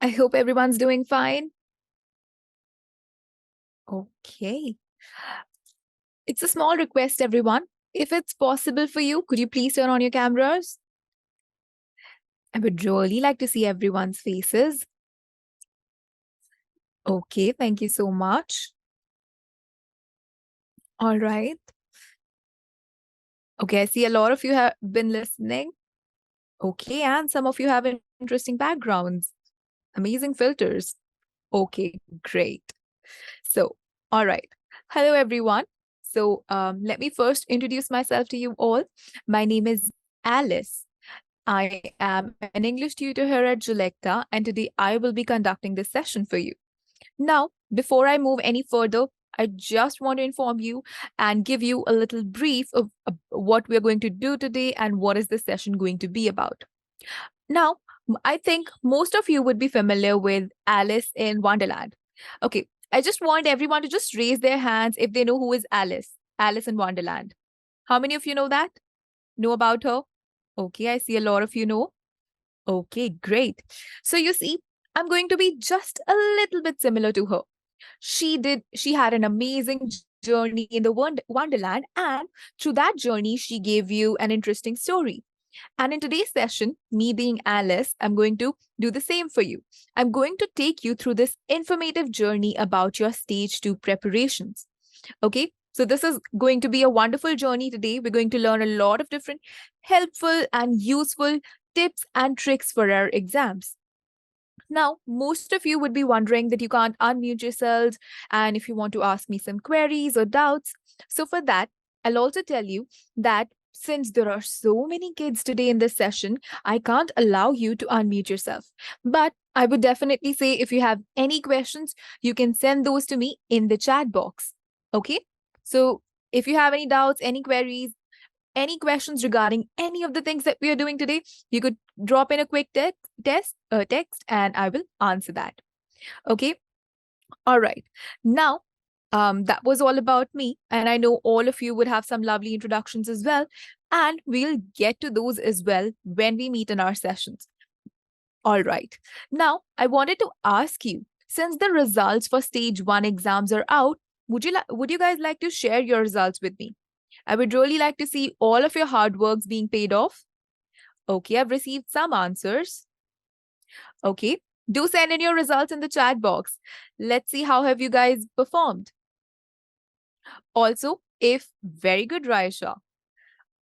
I hope everyone's doing fine. Okay. It's a small request, everyone. If it's possible for you, could you please turn on your cameras? I would really like to see everyone's faces. Okay, thank you so much. All right. Okay, I see a lot of you have been listening. Okay, and some of you have interesting backgrounds, amazing filters. Okay, great. So, all right. Hello, everyone. So, let me first introduce myself to you all. My name is Alice. I am an English tutor here at Glecta, and today I will be conducting this session for you. Now, before I move any further, I just want to inform you and give you a little brief of what we're going to do today and what is this session going to be about. Now, I think most of you would be familiar with Alice in Wonderland. Okay, I just want everyone to just raise their hands if they know who is Alice in Wonderland. How many of you know that? Know about her? Okay, I see a lot of you know. Okay, great. So you see, I'm going to be just a little bit similar to her. She had an amazing journey in the Wonderland, and through that journey, she gave you an interesting story. And in today's session, me being Alice, I'm going to do the same for you. I'm going to take you through this informative journey about your stage 2 preparations. Okay, so this is going to be a wonderful journey today. We're going to learn a lot of different helpful and useful tips and tricks for our exams. Now, most of you would be wondering that you can't unmute yourselves and if you want to ask me some queries or doubts. So for that, I'll also tell you that since there are so many kids today in this session, I can't allow you to unmute yourself. But I would definitely say if you have any questions, you can send those to me in the chat box. Okay? So if you have any doubts, any queries, any questions regarding any of the things that we are doing today, you could drop in a quick text and I will answer that. Okay. All right. Now, that was all about me. And I know all of you would have some lovely introductions as well. And we'll get to those as well when we meet in our sessions. All right. Now, I wanted to ask you, since the results for stage 1 exams are out, would you guys like to share your results with me? I would really like to see all of your hard works being paid off. Okay, I've received some answers. Okay, do send in your results in the chat box. Let's see how have you guys performed. Also, if very good, Raisha.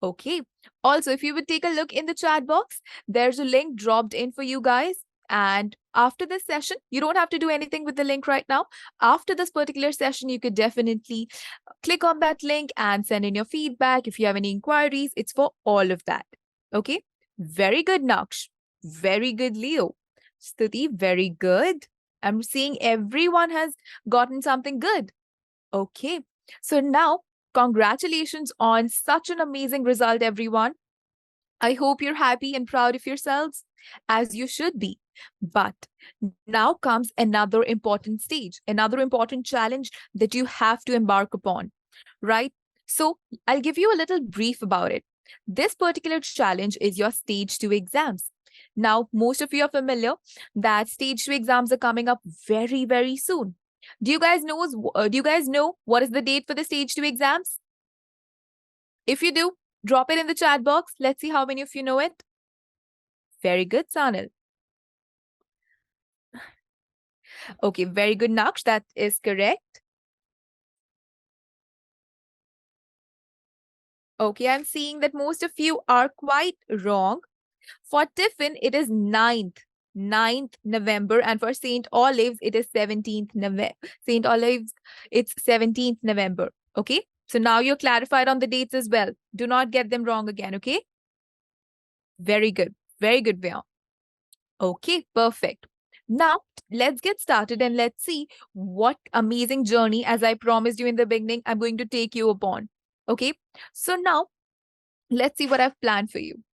Okay. Also, if you would take a look in the chat box, there's a link dropped in for you guys. And after this session, you don't have to do anything with the link right now. After this particular session, you could definitely click on that link and send in your feedback. If you have any inquiries, it's for all of that. Okay. Very good, Naksh. Very good, Leo. Stuti, very good. I'm seeing everyone has gotten something good. Okay. So now, congratulations on such an amazing result, everyone. I hope you're happy and proud of yourselves, as you should be. But now comes another important stage, another important challenge that you have to embark upon, right? So I'll give you a little brief about it. This particular challenge is your stage 2 exams. Now, most of you are familiar that stage 2 exams are coming up very, very soon. Do you guys know what is the date for the stage 2 exams? If you do, drop it in the chat box. Let's see how many of you know it. Very good, Sanil. Okay, very good, Naksh. That is correct. Okay, I'm seeing that most of you are quite wrong. For Tiffin, it is 9th November, and for St. Olive's, it is 17th November. St. Olive's, it's 17th November. Okay, so now you're clarified on the dates as well. Do not get them wrong again, okay? Very good, Vya. Okay, perfect. Now, let's get started and let's see what amazing journey, as I promised you in the beginning, I'm going to take you upon. Okay, so now let's see what I've planned for you.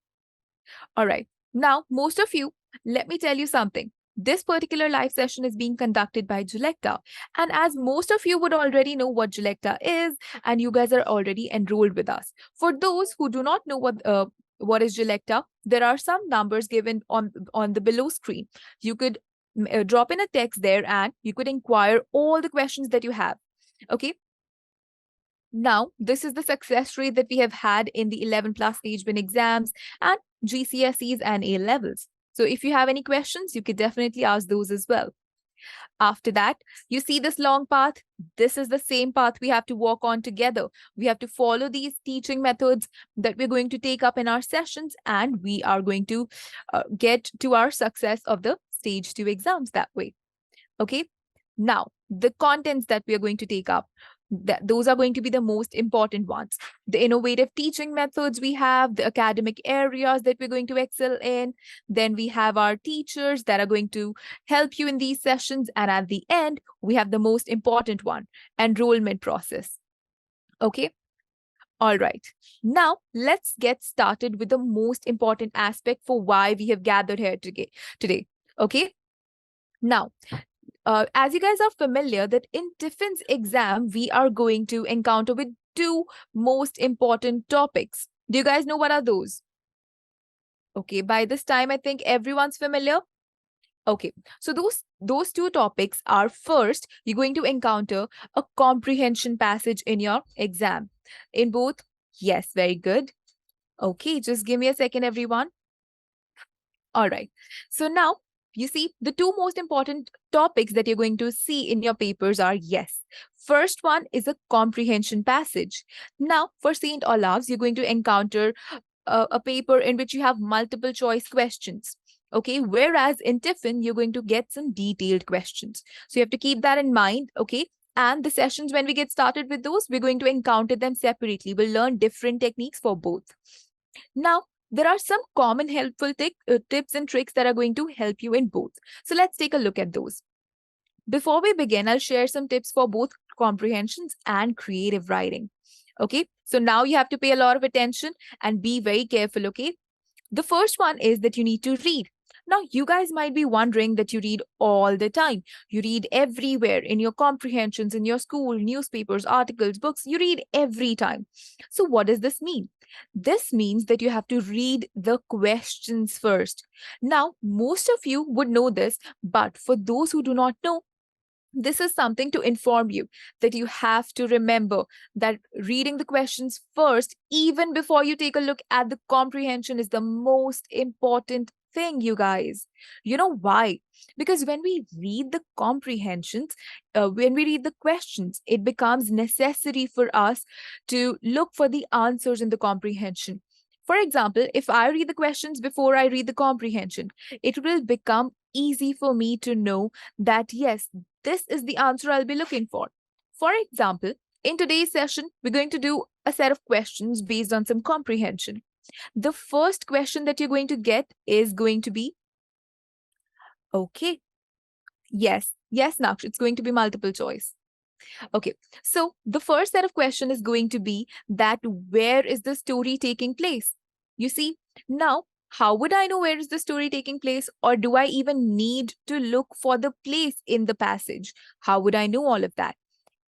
All right, now, most of you, let me tell you something. This particular live session is being conducted by Glecta. And as most of you would already know what Glecta is, and you guys are already enrolled with us. For those who do not know what is Glecta, there are some numbers given on the below screen. You could drop in a text there and you could inquire all the questions that you have. Okay. Now, this is the success rate that we have had in the 11 plus stage bin exams and GCSEs and A levels. So if you have any questions, you could definitely ask those as well. After that, you see this long path. This is the same path we have to walk on together. We have to follow these teaching methods that we're going to take up in our sessions, and we are going to get to our success of the stage 2 exams that way. Okay. Now, the contents that we are going to take up, those are going to be the most important ones. The innovative teaching methods we have, the academic areas that we're going to excel in. Then we have our teachers that are going to help you in these sessions. And at the end, we have the most important one, enrollment process. Okay. All right. Now, let's get started with the most important aspect for why we have gathered here today. Okay. Now, as you guys are familiar that in Tiffin's exam, we are going to encounter with two most important topics. Do you guys know what are those? Okay, by this time, I think everyone's familiar. Okay, so those two topics are, first, you're going to encounter a comprehension passage in your exam. In both, yes, very good. Okay, just give me a second, everyone. All right, so now, you see, the two most important topics that you're going to see in your papers are, yes, first one is a comprehension passage. Now, for St. Olave's, you're going to encounter a paper in which you have multiple choice questions. Okay, whereas in Tiffin, you're going to get some detailed questions. So you have to keep that in mind, okay? And the sessions, when we get started with those, we're going to encounter them separately. We'll learn different techniques for both. Now, there are some common helpful tips and tricks that are going to help you in both. So let's take a look at those. Before we begin, I'll share some tips for both comprehensions and creative writing. Okay, so now you have to pay a lot of attention and be very careful, okay? The first one is that you need to read. Now, you guys might be wondering that you read all the time. You read everywhere in your comprehensions, in your school, newspapers, articles, books. You read every time. So what does this mean? This means that you have to read the questions first. Now, most of you would know this, but for those who do not know, this is something to inform you that you have to remember that reading the questions first, even before you take a look at the comprehension, is the most important thing, you guys. You know why? Because when we read the comprehensions, when we read the questions, it becomes necessary for us to look for the answers in the comprehension. For example, if I read the questions before I read the comprehension, it will become easy for me to know that, yes, this is the answer I'll be looking for. For example, in today's session, we're going to do a set of questions based on some comprehension. The first question that you're going to get is going to be, okay, yes, Naksh, it's going to be multiple choice. Okay, so the first set of question is going to be that where is the story taking place? You see, now, how would I know where is the story taking place, or do I even need to look for the place in the passage? How would I know all of that?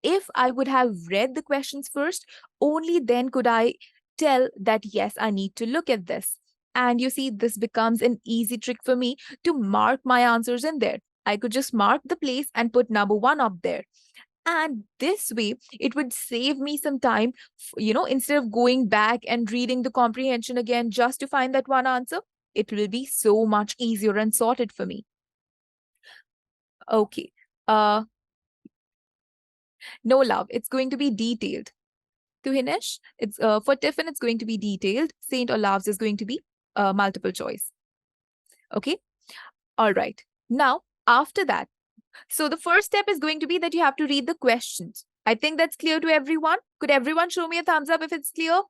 If I would have read the questions first, only then could I tell that, yes, I need to look at this. And you see, this becomes an easy trick for me to mark my answers in there. I could just mark the place and put number 1 up there. And this way, it would save me some time, instead of going back and reading the comprehension again just to find that one answer. It will be so much easier and sorted for me. Okay. No, love, it's going to be detailed. To Hinesh, it's for Tiffin, it's going to be detailed. St. Olave's is going to be multiple choice. Okay. All right. Now, after that, so the first step is going to be that you have to read the questions. I think that's clear to everyone. Could everyone show me a thumbs up if it's clear?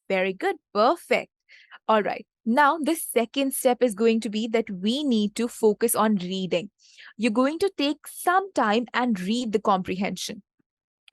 Very good. Perfect. All right. Now, the second step is going to be that we need to focus on reading. You're going to take some time and read the comprehension.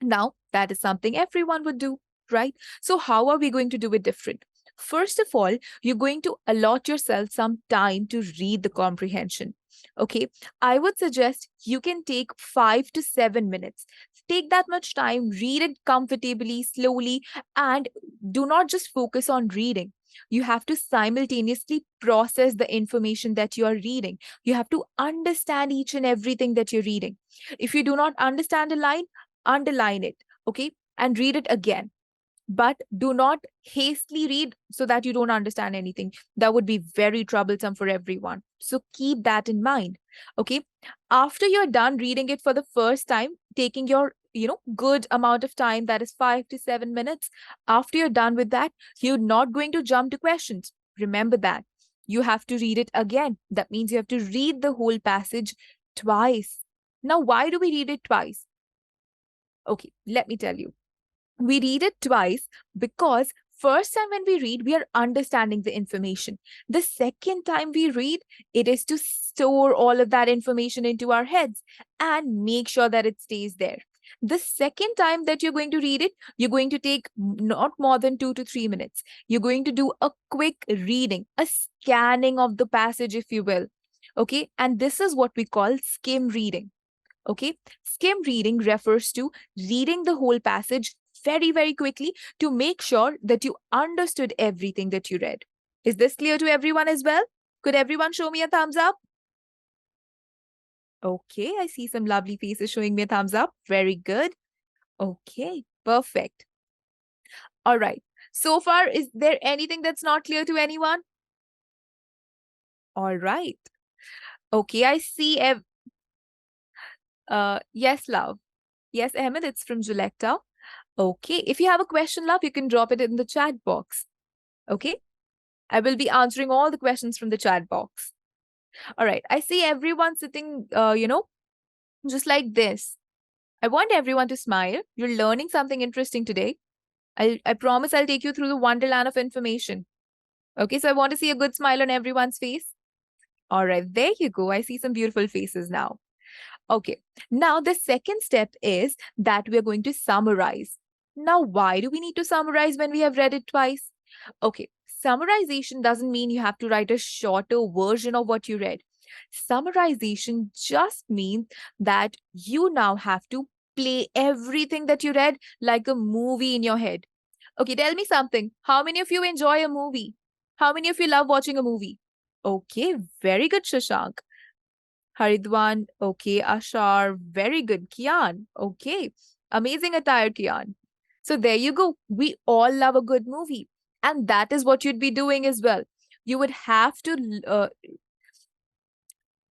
Now, that is something everyone would do, right? So how are we going to do it different? First of all, you're going to allot yourself some time to read the comprehension. Okay, I would suggest you can take 5 to 7 minutes. Take that much time, read it comfortably, slowly, and do not just focus on reading. You have to simultaneously process the information that you are reading. You have to understand each and everything that you're reading. If you do not understand a line, underline it, okay? And read it again. But do not hastily read so that you don't understand anything. That would be very troublesome for everyone. So keep that in mind. Okay. After you're done reading it for the first time, taking your good amount of time, that is 5 to 7 minutes. After you're done with that, you're not going to jump to questions. Remember that. You have to read it again. That means you have to read the whole passage twice. Now, why do we read it twice? Okay, let me tell you. We read it twice because first time when we read, we are understanding the information. The second time we read, it is to store all of that information into our heads and make sure that it stays there. The second time that you're going to read it, you're going to take not more than 2 to 3 minutes. You're going to do a quick reading, a scanning of the passage, if you will. Okay. And this is what we call skim reading. Okay. Skim reading refers to reading the whole passage very, very quickly to make sure that you understood everything that you read. Is this clear to everyone as well? Could everyone show me a thumbs up? Okay, I see some lovely faces showing me a thumbs up. Very good. Okay, perfect. All right. So far, is there anything that's not clear to anyone? All right. Okay, I see. Yes, love. Yes, Ahmed, it's from Glecta. Okay, if you have a question, love, you can drop it in the chat box. Okay, I will be answering all the questions from the chat box. All right, I see everyone sitting, just like this. I want everyone to smile. You're learning something interesting today. I promise I'll take you through the wonderland of information. Okay, so I want to see a good smile on everyone's face. All right, there you go. I see some beautiful faces now. Okay, now the second step is that we're going to summarize. Now, why do we need to summarize when we have read it twice? Okay, summarization doesn't mean you have to write a shorter version of what you read. Summarization just means that you now have to play everything that you read like a movie in your head. Okay, tell me something. How many of you enjoy a movie? How many of you love watching a movie? Okay, very good, Shashank. Haridwan, okay. Ashar, very good. Kian, okay. Amazing attire, Kian. So there you go. We all love a good movie. And that is what you'd be doing as well. You would have to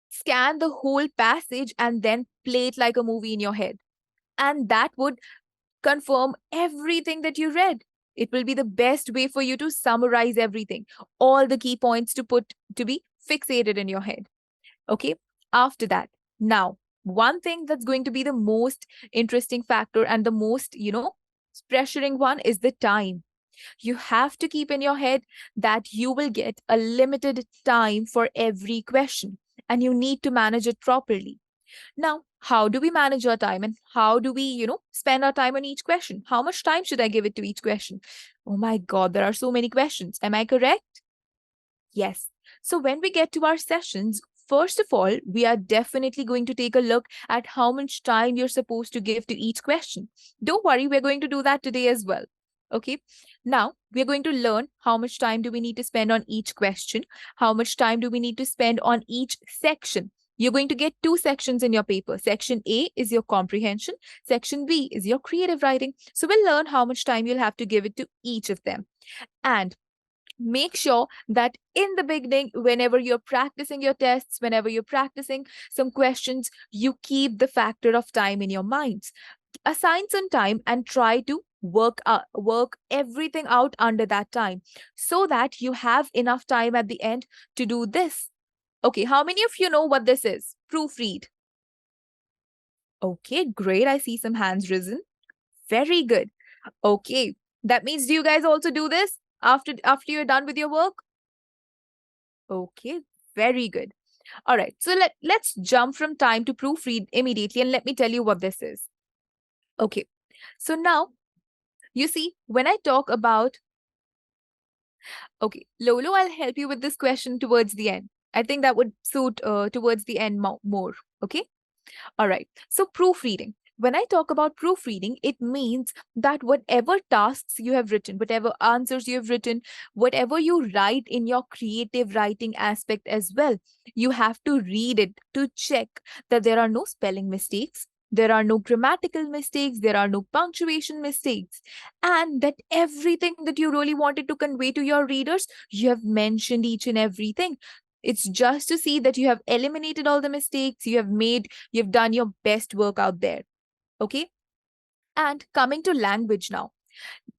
scan the whole passage and then play it like a movie in your head. And that would confirm everything that you read. It will be the best way for you to summarize everything, all the key points to be fixated in your head. Okay. After that, now, one thing that's going to be the most interesting factor and the most, pressuring one is the time. You have to keep in your head that you will get a limited time for every question and you need to manage it properly. Now, how do we manage our time and how do we, spend our time on each question? How much time should I give it to each question? Oh my God, there are so many questions. Am I correct? Yes. So when we get to our sessions, first of all, we are definitely going to take a look at how much time you're supposed to give to each question. Don't worry, we're going to do that today as well. Okay. Now, we're going to learn how much time do we need to spend on each question, how much time do we need to spend on each section. You're going to get 2 sections in your paper. Section A is your comprehension. Section B is your creative writing. So we'll learn how much time you'll have to give it to each of them. And make sure that in the beginning, whenever you're practicing your tests, whenever you're practicing some questions, you keep the factor of time in your minds. Assign some time and try to work everything out under that time so that you have enough time at the end to do this. Okay, how many of you know what this is? Proofread. Okay, great. I see some hands risen. Very good. Okay, that means do you guys also do this after you're done with your work? Okay, very good. All right, so let's jump from time to proofread immediately and let me tell you what this is. Okay, so now you see when I talk about, okay, Lolo, I'll help you with this question towards the end. I think that would suit towards the end more. Okay, all right. So proofreading. when I talk about proofreading, it means that whatever tasks you have written, whatever answers you have written, whatever you write in your creative writing aspect as well, you have to read it to check that there are no spelling mistakes, there are no grammatical mistakes, there are no punctuation mistakes, and that everything that you really wanted to convey to your readers, you have mentioned each and everything. It's just to see that you have eliminated all the mistakes, you've done your best work out there. Okay. And coming to language now.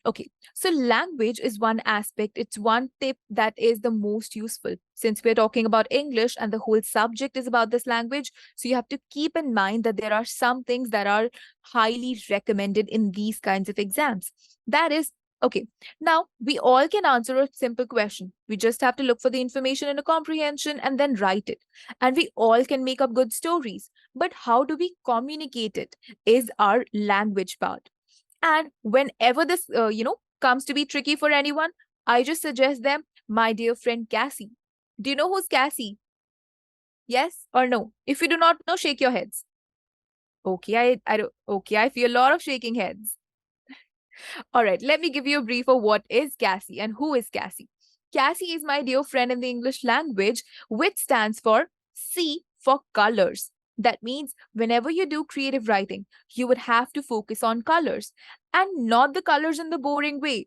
Okay, so language is one aspect, it's one tip that is the most useful. Since we're talking about English and the whole subject is about this language, so you have to keep in mind that there are some things that are highly recommended in these kinds of exams. That is, okay, now we all can answer a simple question. We just have to look for the information in a comprehension and then write it. And we all can make up good stories. But how do we communicate it is our language part. And whenever this, comes to be tricky for anyone, I just suggest them my dear friend Cassie. Do you know who's Cassie? Yes or no? If you do not know, shake your heads. Okay, I feel a lot of shaking heads. All right, let me give you a brief of what is Cassie and who is Cassie. Cassie is my dear friend in the English language, which stands for C for colors. That means whenever you do creative writing, you would have to focus on colors and not the colors in the boring way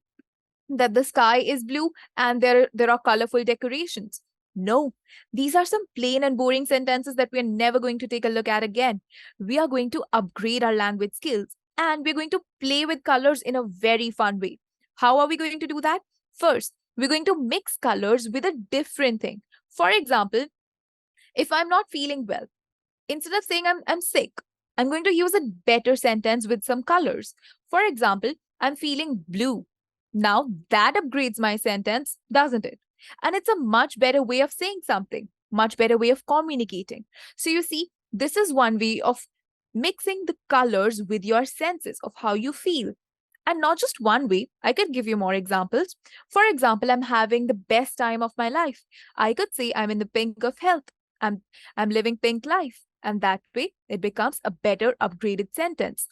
that the sky is blue and there are colorful decorations. No, these are some plain and boring sentences that we are never going to take a look at again. We are going to upgrade our language skills and we're going to play with colors in a very fun way. How are we going to do that? First, we're going to mix colors with a different thing. For example, if I'm not feeling well, instead of saying I'm sick, I'm going to use a better sentence with some colors. For example, I'm feeling blue. Now that upgrades my sentence, doesn't it? And it's a much better way of saying something, much better way of communicating. So you see, this is one way of mixing the colors with your senses of how you feel. And not just one way, I could give you more examples. For example, I'm having the best time of my life. I could say I'm in the pink of health. I'm, I'm living pink life. And that way, it becomes a better upgraded sentence.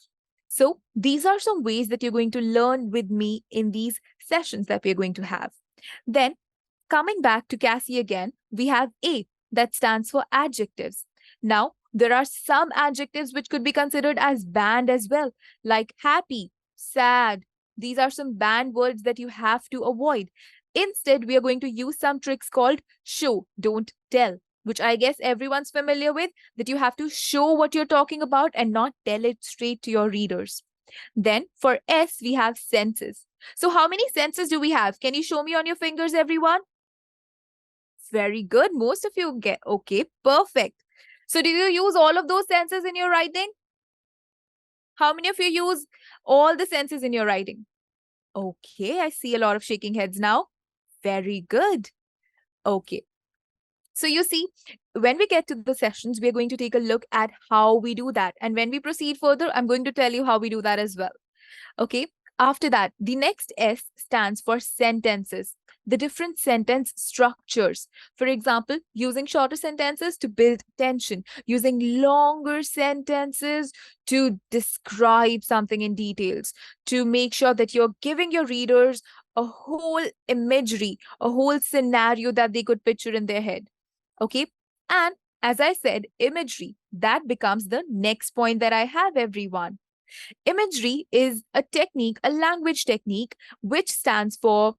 So these are some ways that you're going to learn with me in these sessions that we're going to have. Then coming back to Cassie again, we have A that stands for adjectives. Now, there are some adjectives which could be considered as banned as well, like happy, sad. These are some banned words that you have to avoid. Instead, we are going to use some tricks called show, don't tell, which I guess everyone's familiar with, that you have to show what you're talking about and not tell it straight to your readers. Then for S, we have senses. So how many senses do we have? Can you show me on your fingers, everyone? Very good. Most of you get, okay, perfect. So do you use all of those senses in your writing? How many of you use all the senses in your writing? Okay, I see a lot of shaking heads now. Very good. Okay. So you see, when we get to the sessions, we're going to take a look at how we do that. And when we proceed further, I'm going to tell you how we do that as well. Okay. After that, the next S stands for sentences, the different sentence structures. For example, using shorter sentences to build tension, using longer sentences to describe something in details, to make sure that you're giving your readers a whole imagery, a whole scenario that they could picture in their head. Okay. And as I said, imagery, that becomes the next point that I have, everyone. Imagery is a technique, a language technique, which stands for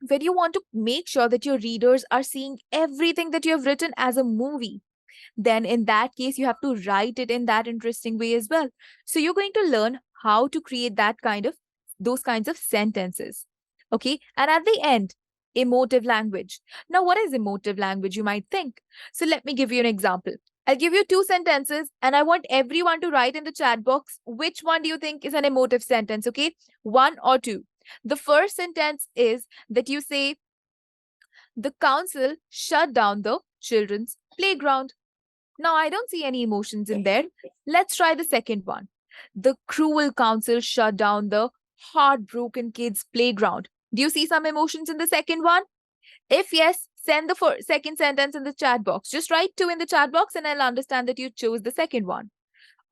when you want to make sure that your readers are seeing everything that you have written as a movie. Then in that case, you have to write it in that interesting way as well. So you're going to learn how to create those kinds of sentences. Okay. And at the end, emotive language. Now, what is emotive language, you might think? So let me give you an example. I'll give you two sentences and I want everyone to write in the chat box which one do you think is an emotive sentence, okay? One or two. The first sentence is that you say, the council shut down the children's playground. Now, I don't see any emotions in there. Let's try the second one. The cruel council shut down the heartbroken kids' playground. Do you see some emotions in the second one? If yes, send the second sentence in the chat box. Just write two in the chat box and I'll understand that you chose the second one.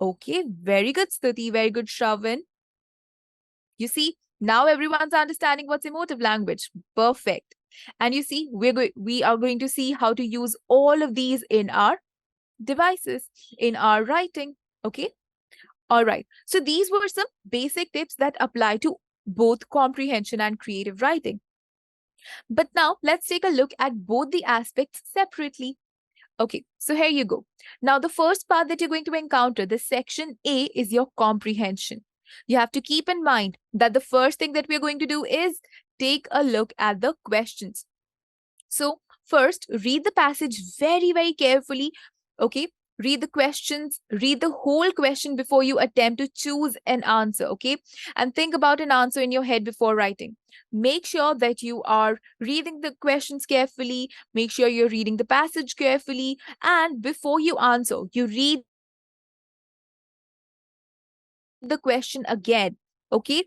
Okay, very good, Stuti. Very good, Shravan. You see, now everyone's understanding what's emotive language. Perfect. And you see, we are going to see how to use all of these in our devices, in our writing. Okay. All right. So these were some basic tips that apply to both comprehension and creative writing. But now let's take a look at both the aspects separately. Okay, so here you go. Now, the first part that you're going to encounter, the section A, is your comprehension. You have to keep in mind that the first thing that we're going to do is take a look at the questions. So, first, read the passage very, very carefully. Okay, read the questions, read the whole question before you attempt to choose an answer. Okay, and think about an answer in your head before writing. Make sure that you are reading the questions carefully, make sure you're reading the passage carefully, and before you answer, you read the question again. Okay,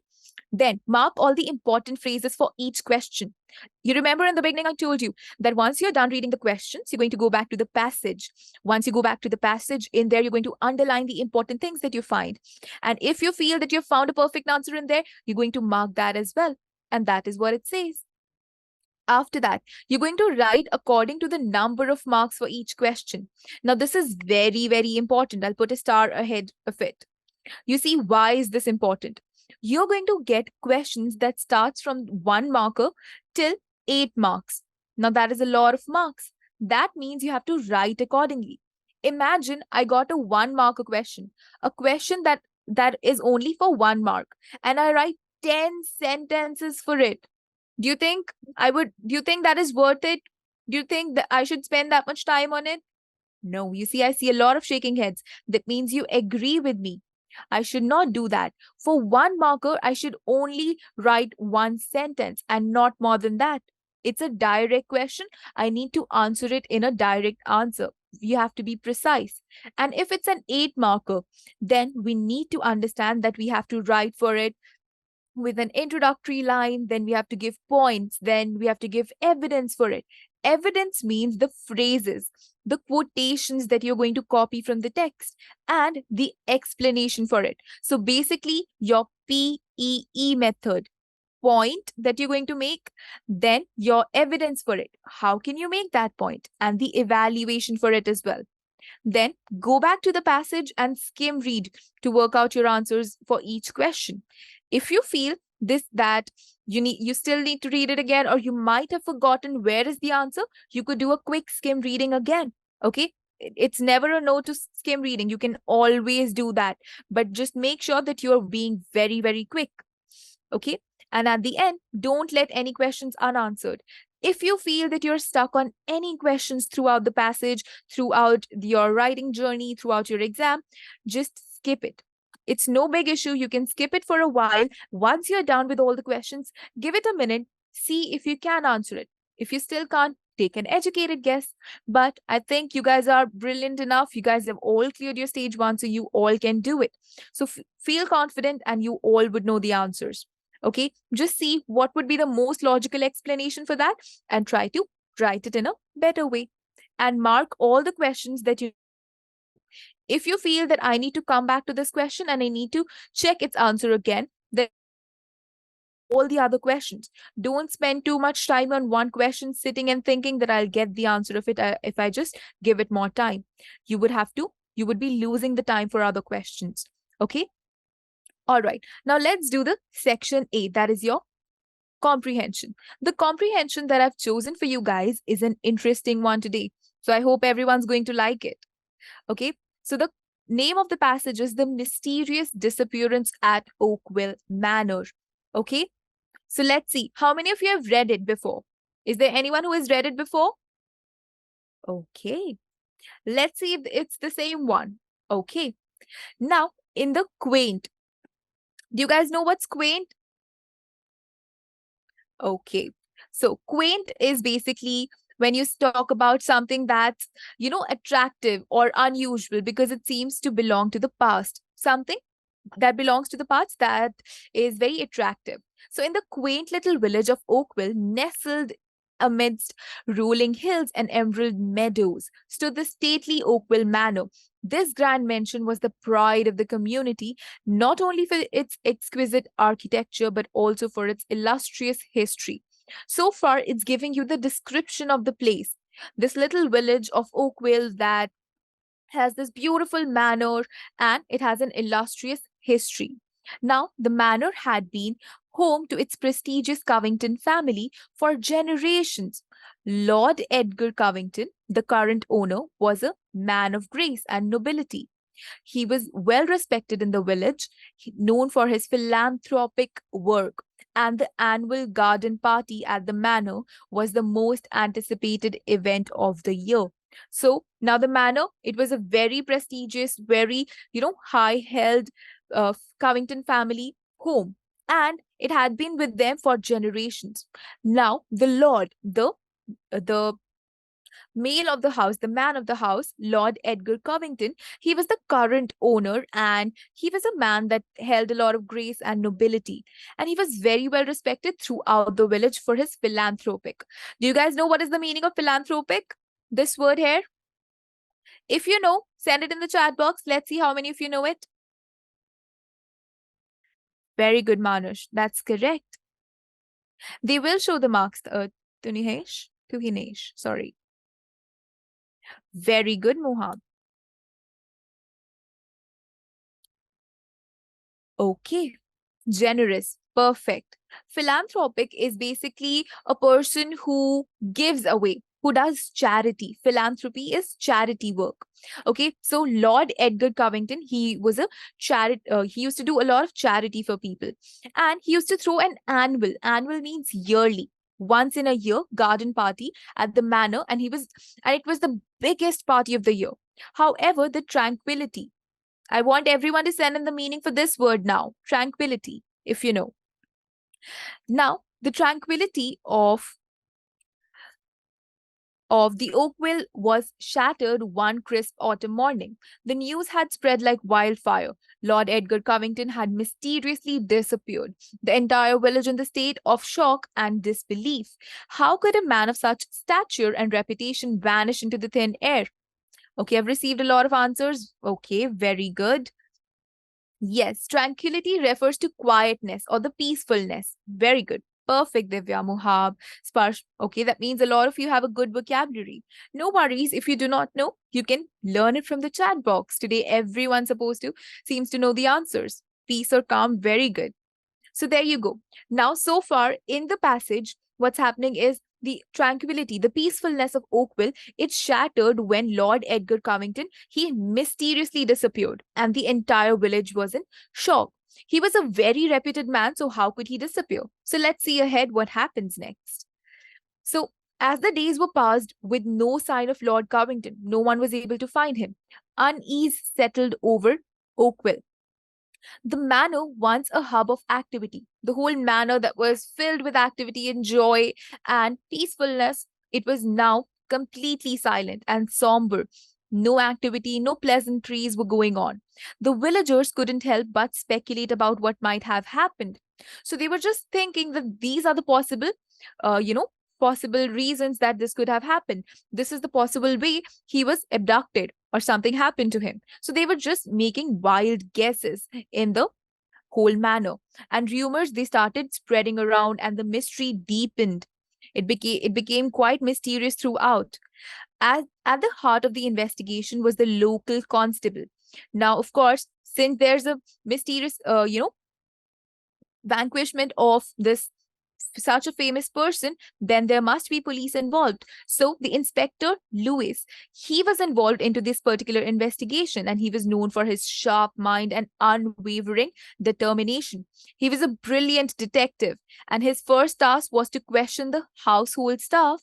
then mark all the important phrases for each question. You remember in the beginning, I told you that once you're done reading the questions, you're going to go back to the passage. Once you go back to the passage, in there, you're going to underline the important things that you find. And if you feel that you've found a perfect answer in there, you're going to mark that as well. And that is what it says. After that, you're going to write according to the number of marks for each question. Now, this is very, very important. I'll put a star ahead of it. You see, why is this important? You're going to get questions that starts from 1 marker till 8 marks. Now that is a lot of marks. That means you have to write accordingly. Imagine I got a 1 marker question, a question that is only for 1 mark, and I write 10 sentences for it. Do you think that is worth it? Do you think that I should spend that much time on it? No, you see, I see a lot of shaking heads. That means you agree with me. I should not do that. For 1 marker, I should only write 1 sentence and not more than that. It's a direct question. I need to answer it in a direct answer. You have to be precise. And if it's an 8 marker, then we need to understand that we have to write for it with an introductory line, then we have to give points, then we have to give evidence for it. Evidence means the phrases, the quotations that you're going to copy from the text, and the explanation for it. So basically, your PEE method, point that you're going to make, then your evidence for it. How can you make that point? And the evaluation for it as well. Then go back to the passage and skim read to work out your answers for each question. If you feel that you still need to read it again, or you might have forgotten where is the answer, you could do a quick skim reading again. Okay, it's never a no to skim reading. You can always do that, but just make sure that you're being very, very quick. Okay, and at the end, don't let any questions unanswered. If you feel that you're stuck on any questions throughout the passage, throughout your writing journey, throughout your exam, just skip it. It's no big issue. You can skip it for a while. Once you're done with all the questions, give it a minute, see if you can answer it. If you still can't, take an educated guess. But I think you guys are brilliant enough. You guys have all cleared your stage 1, so you all can do it. So feel confident and you all would know the answers. Okay, just see what would be the most logical explanation for that and try to write it in a better way. And mark all the questions that you. If you feel that I need to come back to this question and I need to check its answer again, then all the other questions. Don't spend too much time on one question sitting and thinking that I'll get the answer of it if I just give it more time. You would be losing the time for other questions. Okay. All right. Now let's do the section A. That is your comprehension. The comprehension that I've chosen for you guys is an interesting one today. So I hope everyone's going to like it. Okay. So the name of the passage is The Mysterious Disappearance at Oakville Manor. Okay. So let's see. How many of you have read it before? Is there anyone who has read it before? Okay. Let's see if it's the same one. Okay. Now, in the quaint, do you guys know what's quaint? Okay. So quaint is basically when you talk about something that's, attractive or unusual because it seems to belong to the past. Something that belongs to the past that is very attractive. So in the quaint little village of Oakville, nestled Amidst rolling hills and emerald meadows stood the stately Oakville Manor. This grand mansion was the pride of the community, not only for its exquisite architecture, but also for its illustrious history. So far, it's giving you the description of the place. This little village of Oakville that has this beautiful manor and it has an illustrious history. Now, the manor had been home to its prestigious Covington family for generations. Lord Edgar Covington, the current owner, was a man of grace and nobility. He was well respected in the village, known for his philanthropic work, and the annual garden party at the manor was the most anticipated event of the year. So now the manor, it was a very prestigious, very, high held Covington family home. And it had been with them for generations. Now the Lord, the male of the house, the man of the house, Lord Edgar Covington, he was the current owner and he was a man that held a lot of grace and nobility. And he was very well respected throughout the village for his philanthropic. Do you guys know what is the meaning of philanthropic? This word here? If you know, send it in the chat box. Let's see how many of you know it. Very good, Manush. That's correct. They will show the marks to Hinesh. Sorry. Very good, Mohab. Okay. Generous. Perfect. Philanthropic is basically a person who gives away, who does charity. Philanthropy is charity work. Okay, so Lord Edgar Covington, he was a charity. He used to do a lot of charity for people, and he used to throw an annual. Annual means yearly, once in a year garden party at the manor, and it was the biggest party of the year. However, the tranquility. I want everyone to send in the meaning for this word now. Tranquility, if you know. Now, the tranquility of the Oakville was shattered one crisp autumn morning. The news had spread like wildfire. Lord Edgar Covington had mysteriously disappeared. The entire village in the state of shock and disbelief. How could a man of such stature and reputation vanish into the thin air? Okay, I've received a lot of answers. Okay, very good. Yes, tranquility refers to quietness or the peacefulness. Very good. Perfect, Divya, Muhab, Sparsh. Okay, that means a lot of you have a good vocabulary. No worries. If you do not know, you can learn it from the chat box. Today, everyone seems to know the answers. Peace or calm, very good. So there you go. Now, so far in the passage, what's happening is the tranquility, the peacefulness of Oakville, it shattered when Lord Edgar Covington, he mysteriously disappeared and the entire village was in shock. He was a very reputed man, so how could he disappear? So let's see ahead what happens next. So as the days were passed with no sign of Lord Covington, no one was able to find him. Unease settled over Oakville. The manor, once a hub of activity, the whole manor that was filled with activity and joy and peacefulness, it was now completely silent and somber. No activity, no pleasantries were going on. The villagers couldn't help but speculate about what might have happened. So they were just thinking that these are the uh, you know, possible reasons that this could have happened. This is the possible way he was abducted or something happened to him. So they were just making wild guesses in the whole manner. And rumors they started spreading around and the mystery deepened. It became quite mysterious throughout. At the heart of the investigation was the local constable. Now, of course, since there's a mysterious vanquishment of this such a famous person, then there must be police involved. So the inspector Lewis, he was involved into this particular investigation, and he was known for his sharp mind and unwavering determination. He was a brilliant detective, and his first task was to question the household staff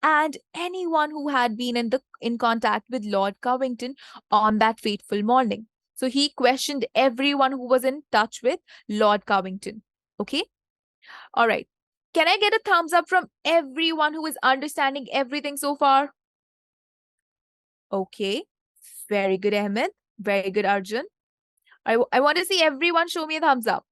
and anyone who had been in contact with Lord Covington on that fateful morning. So he questioned everyone who was in touch with Lord Covington. Okay. All right. Can I get a thumbs up from everyone who is understanding everything so far? Okay. Very good, Ahmed. Very good, Arjun. I want to see everyone show me a thumbs up.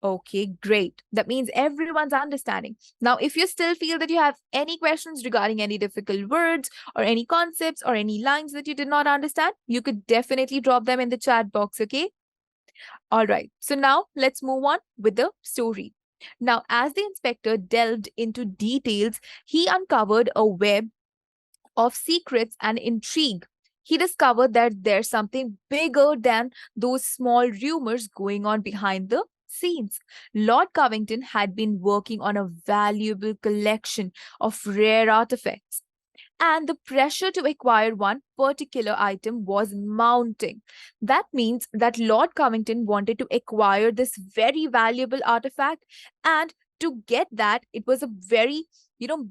Okay, great. That means everyone's understanding. Now, if you still feel that you have any questions regarding any difficult words or any concepts or any lines that you did not understand, you could definitely drop them in the chat box, okay? All right. So now let's move on with the story. Now, as the inspector delved into details, he uncovered a web of secrets and intrigue. He discovered that there's something bigger than those small rumors going on behind the scenes. Lord Covington had been working on a valuable collection of rare artifacts, and the pressure to acquire one particular item was mounting. That means that Lord Covington wanted to acquire this very valuable artifact, and to get that, it was a very,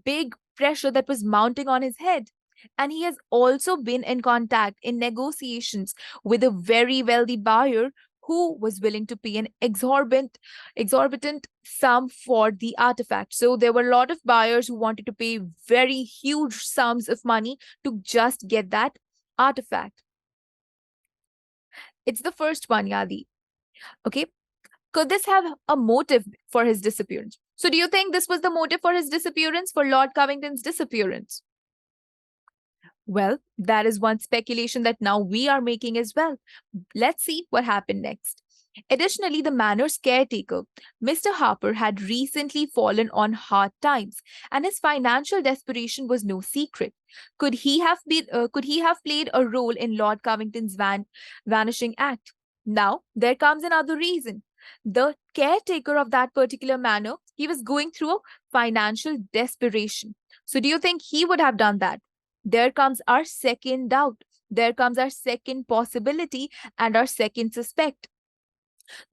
big pressure that was mounting on his head. And he has also been in contact in negotiations with a very wealthy buyer who was willing to pay an exorbitant sum for the artifact. So there were a lot of buyers who wanted to pay very huge sums of money to just get that artifact. It's the first one, Yadi. Okay. Could this have a motive for his disappearance? So do you think this was the motive for his disappearance, for Lord Covington's disappearance? Well, that is one speculation that now we are making as well. Let's see what happened next. Additionally, the manor's caretaker, Mr. Harper, had recently fallen on hard times, and his financial desperation was no secret. Could he have played a role in Lord Covington's vanishing act? Now, there comes another reason. The caretaker of that particular manor, he was going through a financial desperation. So, do you think he would have done that? There comes our second doubt. There comes our second possibility and our second suspect.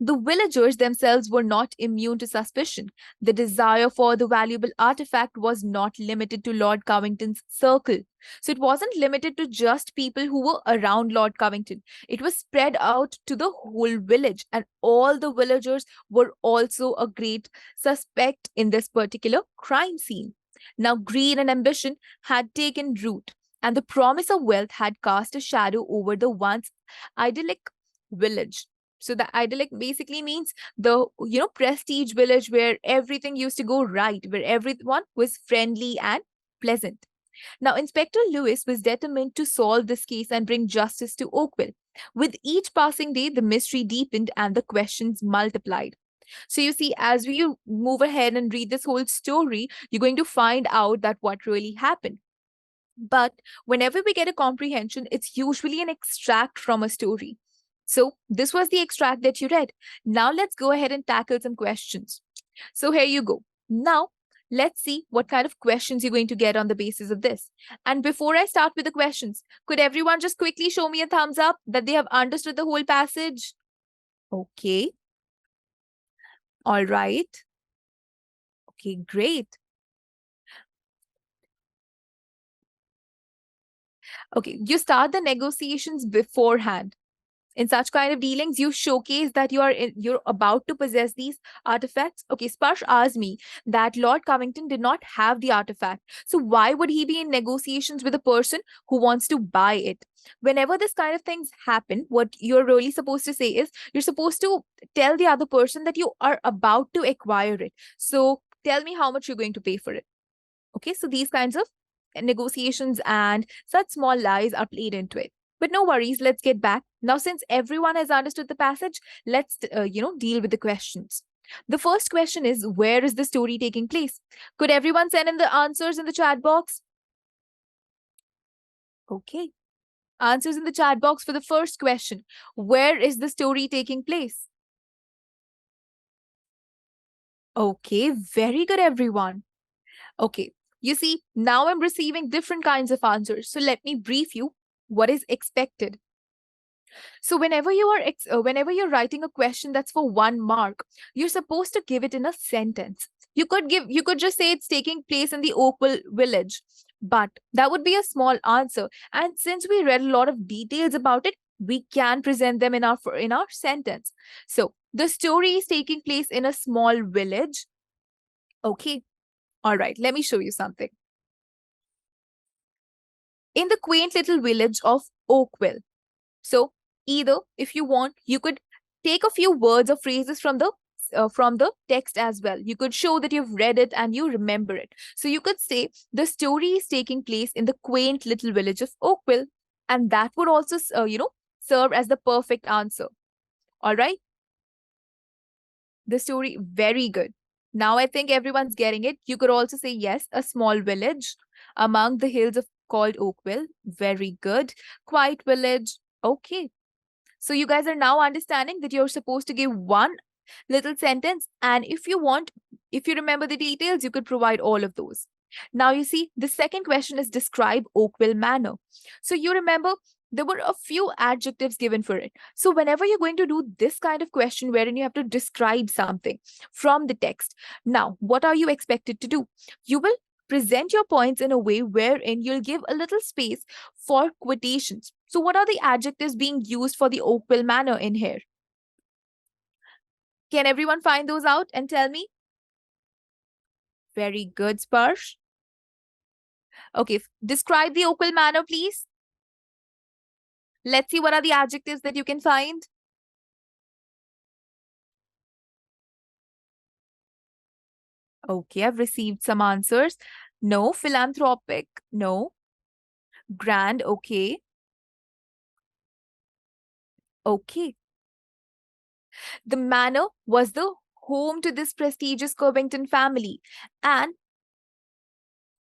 The villagers themselves were not immune to suspicion. The desire for the valuable artifact was not limited to Lord Covington's circle. So it wasn't limited to just people who were around Lord Covington. It was spread out to the whole village, and all the villagers were also a great suspect in this particular crime scene. Now, greed and ambition had taken root, and the promise of wealth had cast a shadow over the once idyllic village. So the idyllic basically means the prestige village where everything used to go right, where everyone was friendly and pleasant. Now, Inspector Lewis was determined to solve this case and bring justice to Oakville. With each passing day, the mystery deepened and the questions multiplied. So you see, as we move ahead and read this whole story, you're going to find out that what really happened. But whenever we get a comprehension, it's usually an extract from a story. So this was the extract that you read. Now let's go ahead and tackle some questions. So here you go. Now let's see what kind of questions you're going to get on the basis of this. And before I start with the questions, could everyone just quickly show me a thumbs up that they have understood the whole passage? Okay. All right. Okay, great. Okay, you start the negotiations beforehand. In such kind of dealings, you showcase that you're about to possess these artifacts. Okay, Sparsh asked me that Lord Covington did not have the artifact. So why would he be in negotiations with a person who wants to buy it? Whenever this kind of things happen, what you're really supposed to say is you're supposed to tell the other person that you are about to acquire it. So tell me how much you're going to pay for it. Okay, so these kinds of negotiations and such small lies are played into it. But no worries, let's get back. Now, since everyone has understood the passage, let's, deal with the questions. The first question is, where is the story taking place? Could everyone send in the answers in the chat box? Okay. Answers in the chat box for the first question. Where is the story taking place? Okay, very good, everyone. Okay, you see, now I'm receiving different kinds of answers. So let me brief you what is expected. So whenever you're writing a question that's for 1 mark, you're supposed to give it in a sentence. You could just say it's taking place in the Oakville village, but that would be a small answer. And since we read a lot of details about it, we can present them in our sentence. So the story is taking place in a small village. Okay. All right, let me show you something. In the quaint little village of Oakville. So either, if you want, you could take a few words or phrases from the from the text as well. You could show that you've read it and you remember it. So you could say the story is taking place in the quaint little village of Oakville, and that would also serve as the perfect answer. All right, the story, very good. Now I think everyone's getting it. You could also say yes, a small village among the hills of called Oakville. Very good. Quiet village. Okay. So you guys are now understanding that you're supposed to give one little sentence, and if you want, if you remember the details, you could provide all of those. Now you see, the second question is describe Oakville manner. So you remember there were a few adjectives given for it. So whenever you're going to do this kind of question wherein you have to describe something from the text, now what are you expected to do? You will present your points in a way wherein you'll give a little space for quotations. So what are the adjectives being used for the Oakville manner in here? Can everyone find those out and tell me? Very good, Sparsh. Okay, describe the Oakville manner, please. Let's see what are the adjectives that you can find. Okay, I've received some answers. No. Philanthropic, no. Grand, okay. Okay. The manor was the home to this prestigious Covington family. And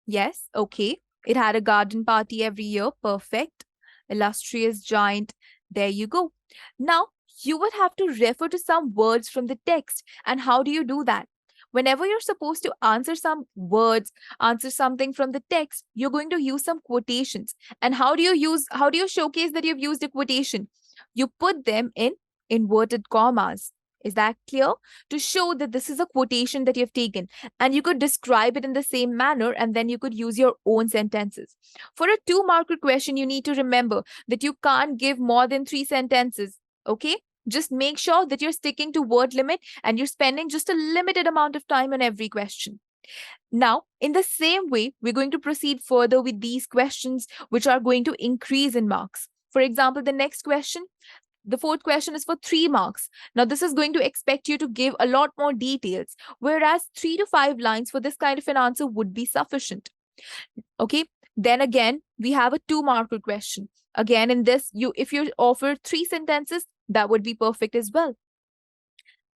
yes, okay. It had a garden party every year. Perfect. Illustrious giant. There you go. Now, you would have to refer to some words from the text. And how do you do that? Whenever you're supposed to answer some words, answer something from the text, you're going to use some quotations. And how do you showcase that you've used a quotation? You put them in inverted commas. Is that clear? To show that this is a quotation that you've taken, and you could describe it in the same manner, and then you could use your own sentences. For a 2-marker question, you need to remember that you can't give more than 3 sentences. Okay? Just make sure that you're sticking to word limit and you're spending just a limited amount of time on every question. Now, in the same way, we're going to proceed further with these questions, which are going to increase in marks. For example, the next question, the 4th question is for 3 marks. Now, this is going to expect you to give a lot more details, whereas 3 to 5 lines for this kind of an answer would be sufficient. Okay. Then again, we have a 2-marker question. Again, in this, if you offer 3 sentences, that would be perfect as well.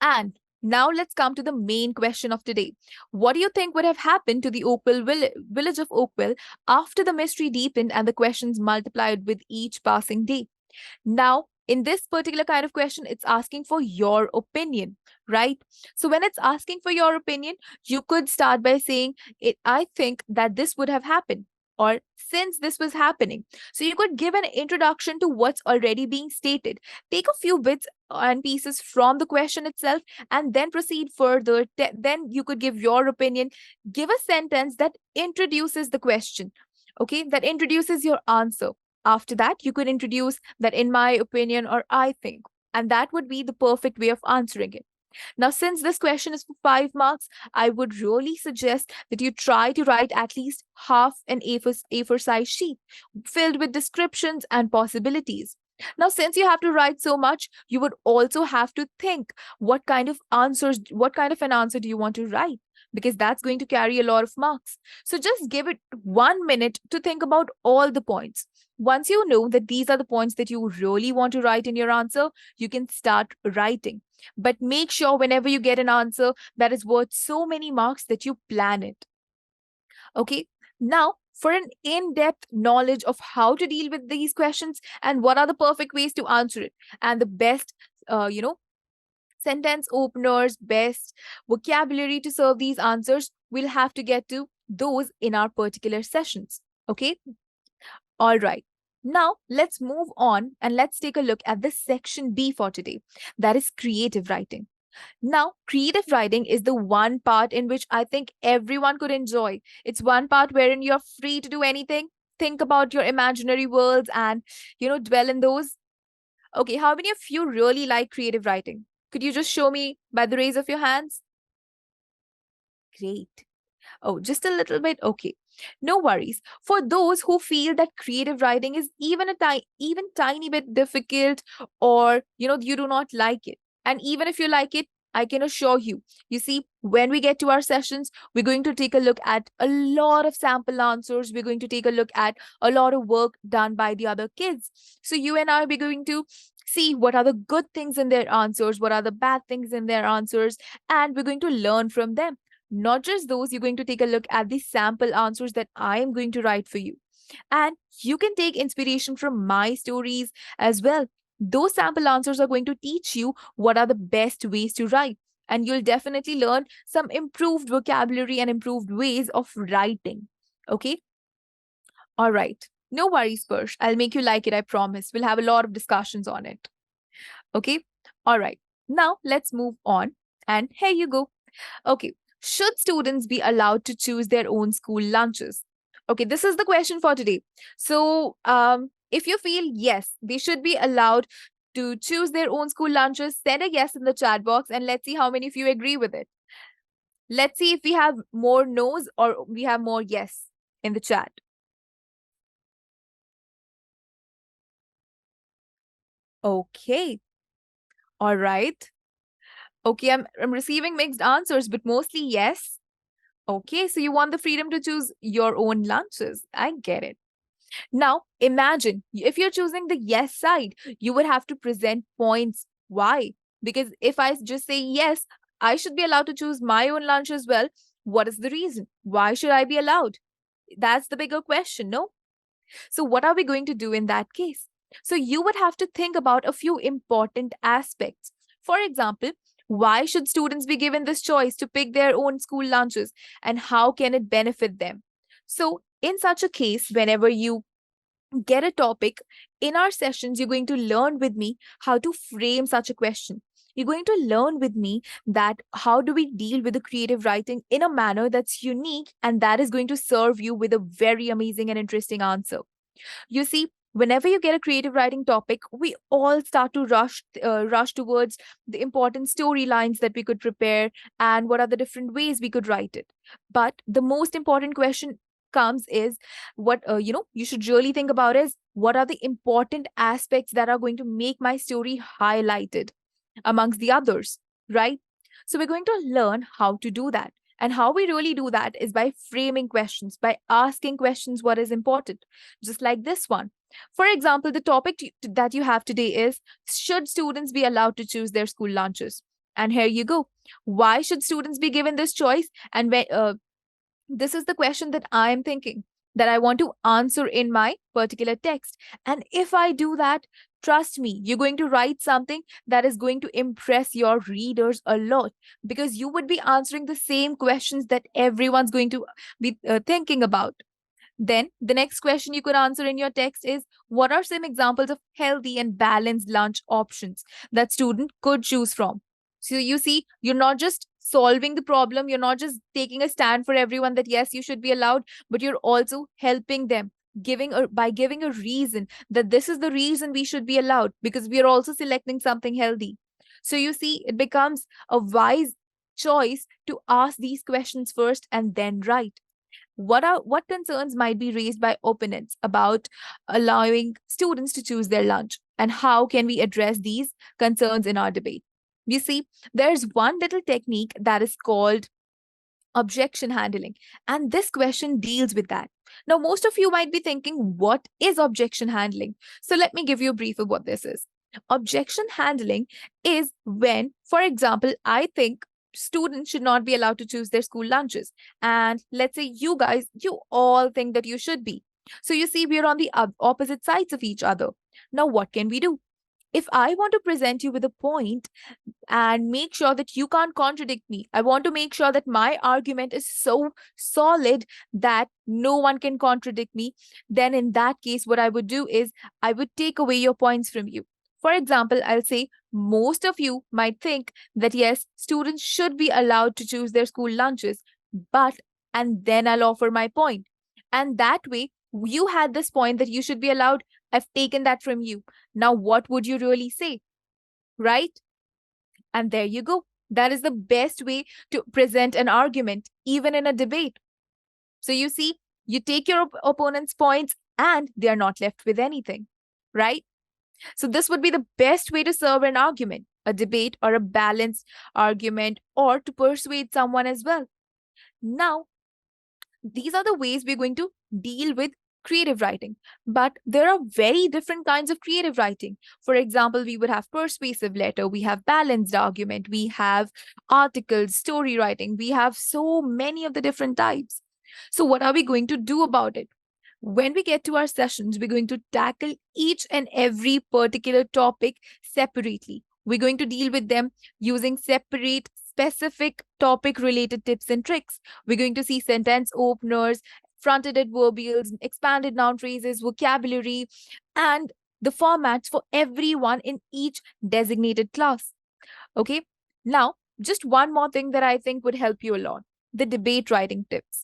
And now let's come to the main question of today. What do you think would have happened to the Oakville village of Oakville after the mystery deepened and the questions multiplied with each passing day? Now, in this particular kind of question, it's asking for your opinion, right? So when it's asking for your opinion, you could start by saying, I think that this would have happened, or since this was happening. So you could give an introduction to what's already being stated. Take a few bits and pieces from the question itself and then proceed further. Then you could give your opinion. Give a sentence that introduces the question, okay, that introduces your answer. After that, you could introduce that in my opinion or I think, and that would be the perfect way of answering it. Now, since this question is for 5 marks, I would really suggest that you try to write at least half an A4 size sheet filled with descriptions and possibilities. Now, since you have to write so much, you would also have to think what kind of an answer do you want to write? Because that's going to carry a lot of marks. So just give it 1 minute to think about all the points. Once you know that these are the points that you really want to write in your answer, you can start writing. But make sure whenever you get an answer that is worth so many marks that you plan it. Okay, now for an in-depth knowledge of how to deal with these questions and what are the perfect ways to answer it and the best, sentence openers, best vocabulary to serve these answers, we'll have to get to those in our particular sessions. Okay, all right. Now, let's move on and let's take a look at the section B for today. That is creative writing. Now, creative writing is the one part in which I think everyone could enjoy. It's one part wherein you're free to do anything. Think about your imaginary worlds and, dwell in those. Okay, how many of you really like creative writing? Could you just show me by the raise of your hands? Great. Oh, just a little bit? Okay. No worries. For those who feel that creative writing is even tiny bit difficult, or you do not like it, and even if you like it, I can assure you. You see, when we get to our sessions, we're going to take a look at a lot of sample answers. We're going to take a look at a lot of work done by the other kids. So you and I, we're going to see what are the good things in their answers, what are the bad things in their answers, and we're going to learn from them. Not just those, you're going to take a look at the sample answers that I am going to write for you. And you can take inspiration from my stories as well. Those sample answers are going to teach you what are the best ways to write. And you'll definitely learn some improved vocabulary and improved ways of writing. Okay? All right. No worries, Persh. I'll make you like it, I promise. We'll have a lot of discussions on it. Okay? All right. Now let's move on. And here you go. Okay. Should students be allowed to choose their own school lunches? Okay, this is the question for today. So, if you feel yes, they should be allowed to choose their own school lunches, send a yes in the chat box and let's see how many of you agree with it. Let's see if we have more no's or we have more yes in the chat. Okay. All right. Okay, I'm receiving mixed answers, but mostly yes. Okay, so you want the freedom to choose your own lunches. I get it. Now, imagine if you're choosing the yes side, you would have to present points. Why? Because if I just say yes, I should be allowed to choose my own lunch as well. What is the reason? Why should I be allowed? That's the bigger question, no? So, what are we going to do in that case? So, you would have to think about a few important aspects. For example, why should students be given this choice to pick their own school lunches and how can it benefit them? So, in such a case, whenever you get a topic in our sessions, you're going to learn with me how to frame such a question. You're going to learn with me that how do we deal with the creative writing in a manner that's unique and that is going to serve you with a very amazing and interesting answer. You see, whenever you get a creative writing topic, we all start to rush towards the important storylines that we could prepare and what are the different ways we could write it. But the most important question comes is what you should really think about is what are the important aspects that are going to make my story highlighted amongst the others, right? So we're going to learn how to do that. And how we really do that is by framing questions, by asking questions what is important, just like this one. For example, the topic that you have today is should students be allowed to choose their school lunches? And here you go. Why should students be given this choice? And this is the question that I'm thinking that I want to answer in my particular text. And if I do that, trust me, you're going to write something that is going to impress your readers a lot because you would be answering the same questions that everyone's going to be thinking about. Then the next question you could answer in your text is what are some examples of healthy and balanced lunch options that student could choose from? So you see, you're not just solving the problem, you're not just taking a stand for everyone that yes, you should be allowed, but you're also helping them by giving a reason that this is the reason we should be allowed because we are also selecting something healthy. So you see, it becomes a wise choice to ask these questions first and then write what concerns might be raised by opponents about allowing students to choose their lunch and how can we address these concerns in our debate. You see, there's one little technique that is called objection handling, and this question deals with that. Now most of you might be thinking what is objection handling, so let me give you a brief of what this is. Objection handling is when, for example, I think students should not be allowed to choose their school lunches. And let's say you guys, you all think that you should be. So you see, we're on the opposite sides of each other. Now, what can we do? If I want to present you with a point and make sure that you can't contradict me, I want to make sure that my argument is so solid that no one can contradict me, then in that case, what I would do is I would take away your points from you. For example, I'll say most of you might think that yes, students should be allowed to choose their school lunches, but, and then I'll offer my point. And that way, you had this point that you should be allowed. I've taken that from you. Now, what would you really say? Right? And there you go. That is the best way to present an argument, even in a debate. So you see, you take your opponent's points and they are not left with anything, right? So this would be the best way to serve an argument. a debate, or a balanced argument, or to persuade someone as well. Now, these are the ways we're going to deal with creative writing. But there are very different kinds of creative writing. For example, we would have persuasive letter, we have balanced argument, we have articles, story writing, we have so many of the different types. So, what are we going to do about it? When we get to our sessions, we're going to tackle each and every particular topic separately. We're going to deal with them using separate, specific topic related tips and tricks. We're going to see sentence openers, fronted adverbials, expanded noun phrases, vocabulary, and the formats for everyone in each designated class. Okay. Now, just one more thing that I think would help you a lot, the debate writing tips.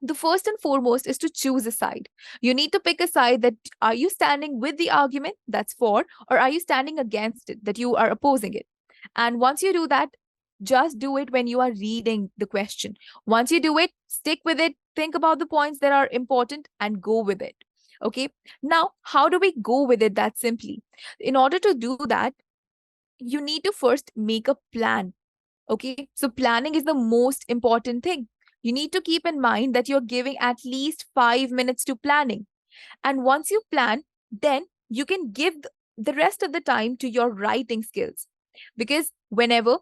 The first and foremost is to choose a side. You need to pick a side that are you standing with the argument that's for, or are you standing against it, that you are opposing it. And once you do that, just do it when you are reading the question. Once you do it, stick with it, think about the points that are important and go with it. Okay. Now, how do we go with it that simply? In order to do that, you need to first make a plan. Okay. So planning is the most important thing. You need to keep in mind that you're giving at least 5 minutes to planning. And once you plan, then you can give the rest of the time to your writing skills. Because whenever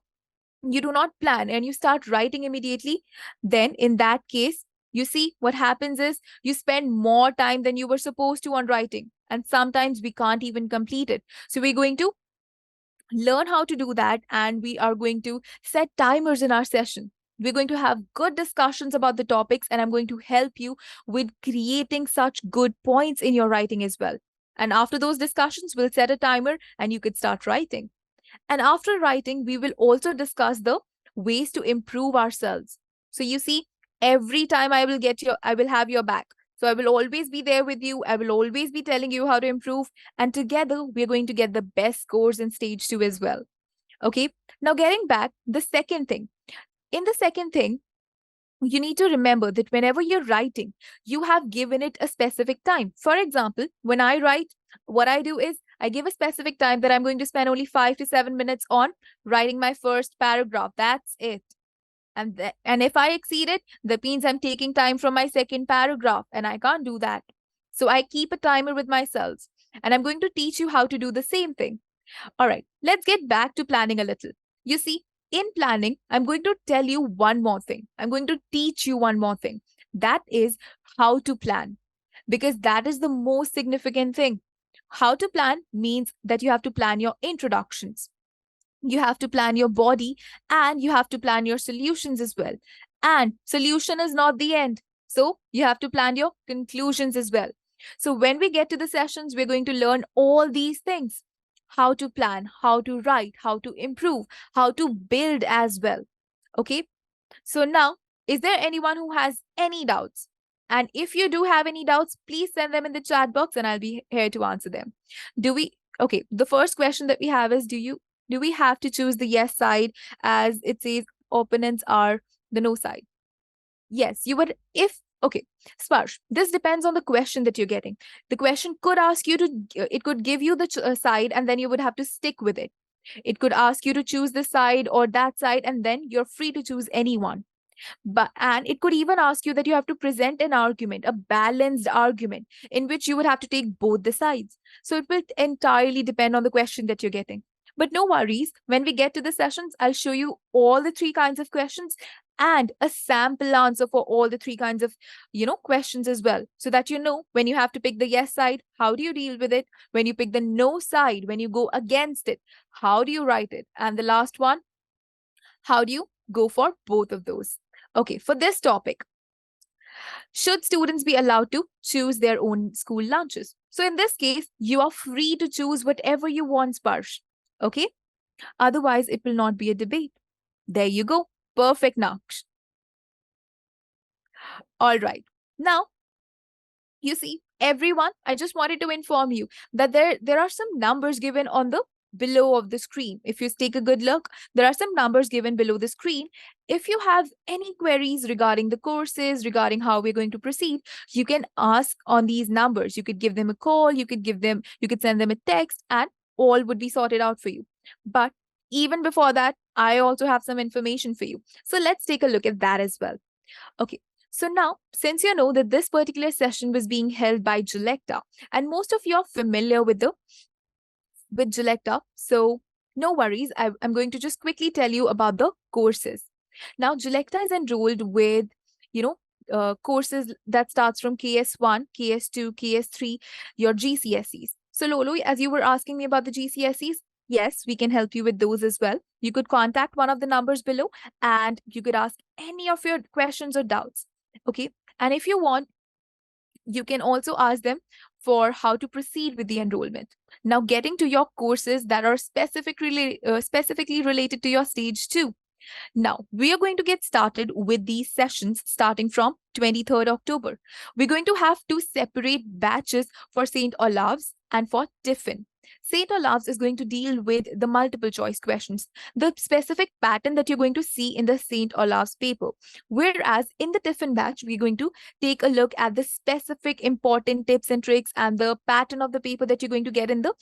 you do not plan and you start writing immediately, then in that case, you see what happens is you spend more time than you were supposed to on writing. And sometimes we can't even complete it. So we're going to learn how to do that, and we are going to set timers in our session. We're going to have good discussions about the topics, and I'm going to help you with creating such good points in your writing as well. And after those discussions, we'll set a timer and you could start writing. And after writing, we will also discuss the ways to improve ourselves. So you see, every time I will have your back. So I will always be there with you. I will always be telling you how to improve. And together, we're going to get the best scores in stage 2 as well. Okay. Now, getting back, the second thing. In the second thing, you need to remember that whenever you're writing, you have given it a specific time. For example, when I write, what I do is I give a specific time that I'm going to spend only 5 to 7 minutes on writing my first paragraph. That's it. And if I exceed it, that means I'm taking time from my second paragraph, and I can't do that. So I keep a timer with myself, and I'm going to teach you how to do the same thing. All right, let's get back to planning a little. You see, in planning, I'm going to tell you one more thing. I'm going to teach you one more thing. That is how to plan, because that is the most significant thing. How to plan means that you have to plan your introductions. You have to plan your body, and you have to plan your solutions as well. And solution is not the end. So you have to plan your conclusions as well. So when we get to the sessions, we're going to learn all these things: how to plan, how to write, how to improve, how to build as well. Okay. So now, is there anyone who has any doubts? And if you do have any doubts, please send them in the chat box and I'll be here to answer them. Okay, the first question that we have is, do we have to choose the yes side, as it says opponents are the no side? Yes, you would. Okay, Sparsh, this depends on the question that you're getting. The question could ask you it could give you the side, and then you would have to stick with it. It could ask you to choose this side or that side, and then you're free to choose anyone. And it could even ask you that you have to present an argument, a balanced argument, in which you would have to take both the sides. So it will entirely depend on the question that you're getting. But no worries, when we get to the sessions, I'll show you all the 3 kinds of questions and a sample answer for all the 3 kinds of, questions as well. So that you know, when you have to pick the yes side, how do you deal with it? When you pick the no side, when you go against it, how do you write it? And the last one, how do you go for both of those? Okay, for this topic, should students be allowed to choose their own school lunches? So in this case, you are free to choose whatever you want, Sparsh. Okay? Otherwise, it will not be a debate. There you go. Perfect, Naksh. All right. Now, you see, everyone, I just wanted to inform you that there are some numbers given on the below of the screen. If you take a good look, there are some numbers given below the screen. If you have any queries regarding the courses, regarding how we're going to proceed, you can ask on these numbers. You could give them a call, you could send them a text, and all would be sorted out for you. But even before that, I also have some information for you. So let's take a look at that as well. Okay. So now, since you know that this particular session was being held by Glecta, and most of you are familiar with Glecta, so no worries. I'm going to just quickly tell you about the courses. Now, Glecta is enrolled with, you know, courses that starts from KS1, KS2, KS3, your GCSEs. So Lolo, as you were asking me about the GCSEs, yes, we can help you with those as well. You could contact one of the numbers below and you could ask any of your questions or doubts. Okay. And if you want, you can also ask them for how to proceed with the enrollment. Now, getting to your courses that are specifically related to your stage 2. Now, we are going to get started with these sessions starting from 23rd October. We're going to have 2 separate batches for St. Olave's and for Tiffin. St. Olave's is going to deal with the multiple choice questions, the specific pattern that you're going to see in the St. Olave's paper. Whereas in the Tiffin batch, we're going to take a look at the specific important tips and tricks and the pattern of the paper that you're going to get in the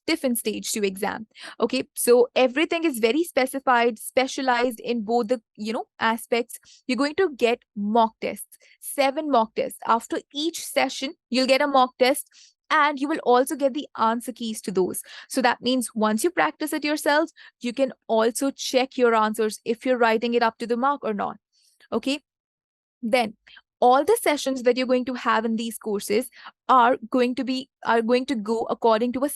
Tiffin stage 2 exam. Okay, so everything is very specified, specialized in both the aspects. You're going to get mock tests, 7 mock tests. After each session, you'll get a mock test and you will also get the answer keys to those. So that means once you practice it yourselves, you can also check your answers if you're writing it up to the mark or not. Okay, then all the sessions that you're going to have in these courses are going to go according to a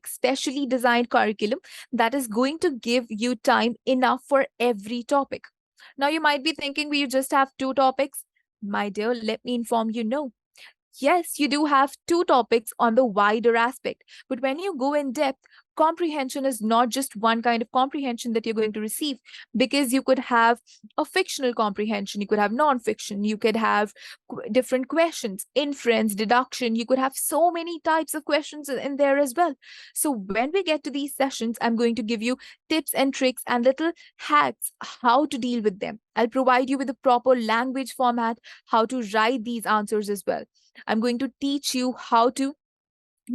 specially designed curriculum that is going to give you time enough for every topic. Now you might be thinking we just have 2 topics. My dear, let me inform you, no. Yes, you do have 2 topics on the wider aspect, but when you go in depth, comprehension is not just one kind of comprehension that you're going to receive, because you could have a fictional comprehension, you could have non-fiction, you could have different questions, inference, deduction, you could have so many types of questions in there as well. So when we get to these sessions, I'm going to give you tips and tricks and little hacks how to deal with them. I'll provide you with a proper language format, how to write these answers as well. I'm going to teach you how to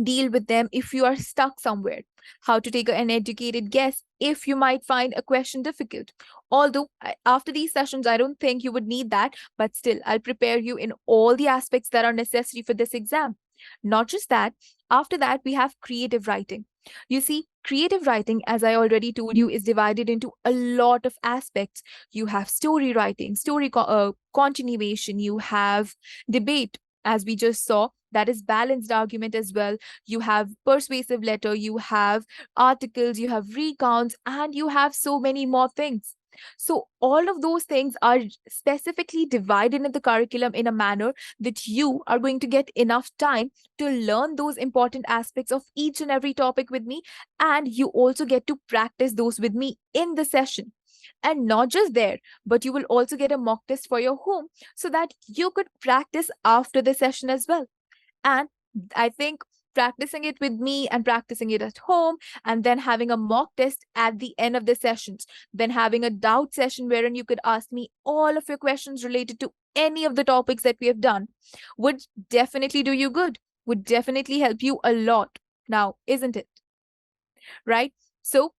deal with them if you are stuck somewhere, how to take an educated guess if you might find a question difficult. Although after these sessions, I don't think you would need that, but still, I'll prepare you in all the aspects that are necessary for this exam. Not just that, after that, we have creative writing. You see, creative writing, as I already told you, is divided into a lot of aspects. You have story writing, continuation, you have debate, as we just saw, that is balanced argument as well. You have persuasive letter, you have articles, you have recounts, and you have so many more things. So all of those things are specifically divided in the curriculum in a manner that you are going to get enough time to learn those important aspects of each and every topic with me, and you also get to practice those with me in the session. And not just there, but you will also get a mock test for your home so that you could practice after the session as well. And I think practicing it with me and practicing it at home and then having a mock test at the end of the sessions, then having a doubt session wherein you could ask me all of your questions related to any of the topics that we have done would definitely do you good, would definitely help you a lot now, isn't it? Right? So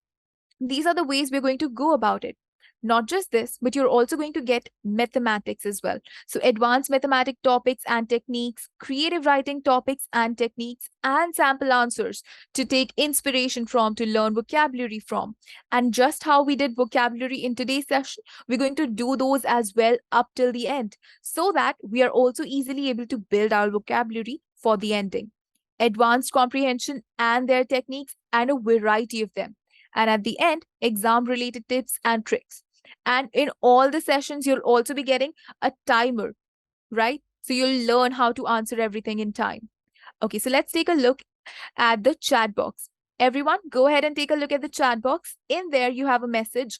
these are the ways we're going to go about it. Not just this, but you're also going to get mathematics as well. So advanced mathematic topics and techniques, creative writing topics and techniques, and sample answers to take inspiration from, to learn vocabulary from. And just how we did vocabulary in today's session, we're going to do those as well up till the end, so that we are also easily able to build our vocabulary for the ending. Advanced comprehension and their techniques, and a variety of them. And at the end, exam-related tips and tricks. And in all the sessions, you'll also be getting a timer, right? So you'll learn how to answer everything in time. Okay, so let's take a look at the chat box. Everyone, go ahead and take a look at the chat box. In there, you have a message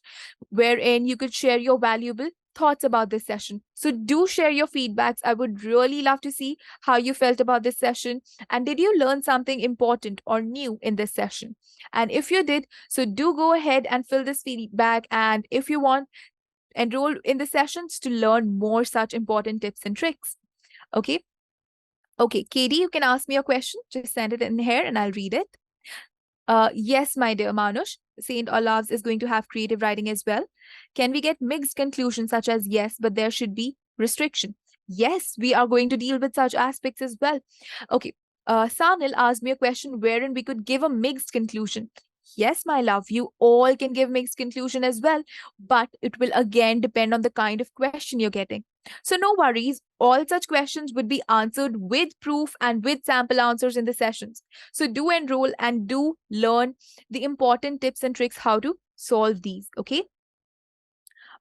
wherein you could share your valuable thoughts about this session. So do share your feedbacks. I would really love to see how you felt about this session. And did you learn something important or new in this session? And if you did, so do go ahead and fill this feedback. And if you want, enroll in the sessions to learn more such important tips and tricks. Okay. Okay, Katie, you can ask me a question. Just send it in here and I'll read it. Yes, my dear Manush. St. Olave's is going to have creative writing as well? Can we get mixed conclusions such as yes, but there should be restriction? Yes, we are going to deal with such aspects as well. Okay, Sanil asked me a question wherein we could give a mixed conclusion. Yes, my love, you all can give mixed conclusion as well, but it will again depend on the kind of question you're getting. So no worries, all such questions would be answered with proof and with sample answers in the sessions. So do enroll and do learn the important tips and tricks how to solve these, okay?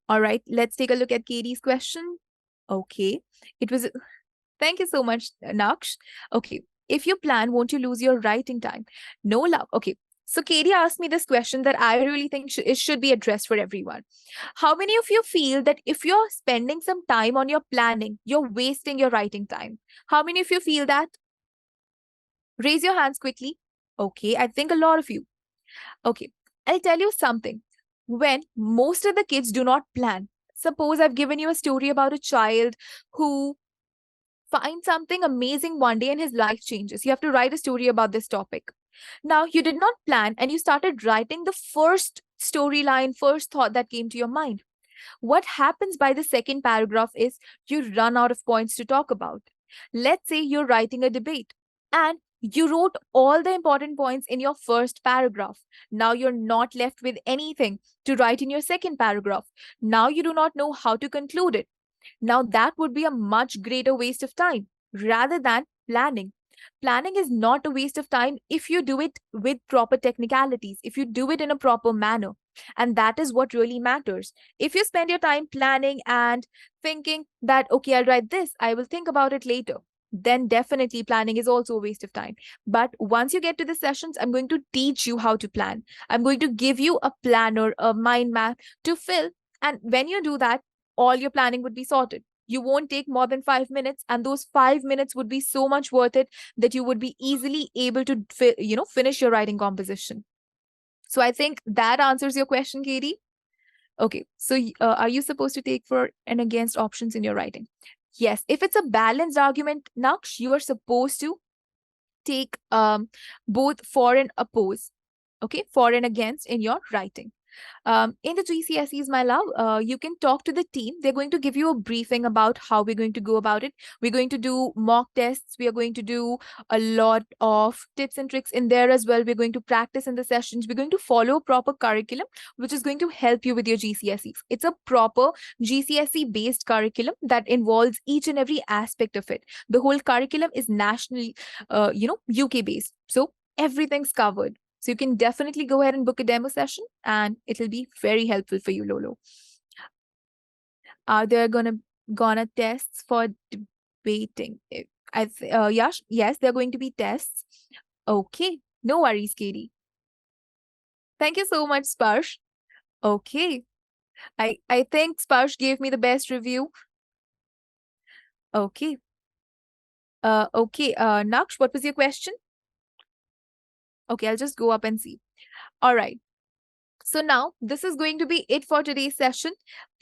All right, let's take a look at Katie's question. Okay, it was, thank you so much, Naksh. Okay, if you plan, won't you lose your writing time? No, love. Okay, so Katie asked me this question that I really think it should be addressed for everyone. How many of you feel that if you're spending some time on your planning, you're wasting your writing time? How many of you feel that? Raise your hands quickly. Okay, I think a lot of you. Okay, I'll tell you something. When most of the kids do not plan, suppose I've given you a story about a child who finds something amazing one day and his life changes. You have to write a story about this topic. Now, you did not plan and you started writing the first storyline, first thought that came to your mind. What happens by the second paragraph is you run out of points to talk about. Let's say you're writing a debate and you wrote all the important points in your first paragraph. Now you're not left with anything to write in your second paragraph. Now you do not know how to conclude it. Now that would be a much greater waste of time rather than planning. Planning is not a waste of time if you do it with proper technicalities, if you do it in a proper manner. And that is what really matters. If you spend your time planning and thinking that, okay, I'll write this, I will think about it later, then definitely planning is also a waste of time. But once you get to the sessions, I'm going to teach you how to plan. I'm going to give you a planner, a mind map to fill. And when you do that, all your planning would be sorted. You won't take more than 5 minutes, and those 5 minutes would be so much worth it that you would be easily able to finish your writing composition. So I think that answers your question, Katie. Okay, so are you supposed to take for and against options in your writing? Yes, if it's a balanced argument, Naksh, you are supposed to take both for and oppose, okay, for and against in your writing. In the GCSEs, my love, you can talk to the team. They're going to give you a briefing about how we're going to go about it. We're going to do mock tests. We are going to do a lot of tips and tricks in there as well. We're going to practice in the sessions. We're going to follow a proper curriculum, which is going to help you with your GCSEs. It's a proper GCSE-based curriculum that involves each and every aspect of it. The whole curriculum is nationally, UK-based. So everything's covered. So you can definitely go ahead and book a demo session and it'll be very helpful for you, Lolo. Are there gonna tests for debating? Yes, there are going to be tests. Okay, no worries, Katie. Thank you so much, Sparsh. Okay. I think Sparsh gave me the best review. Okay. Naksh, what was your question? Okay, I'll just go up and see. All right. So now this is going to be it for today's session.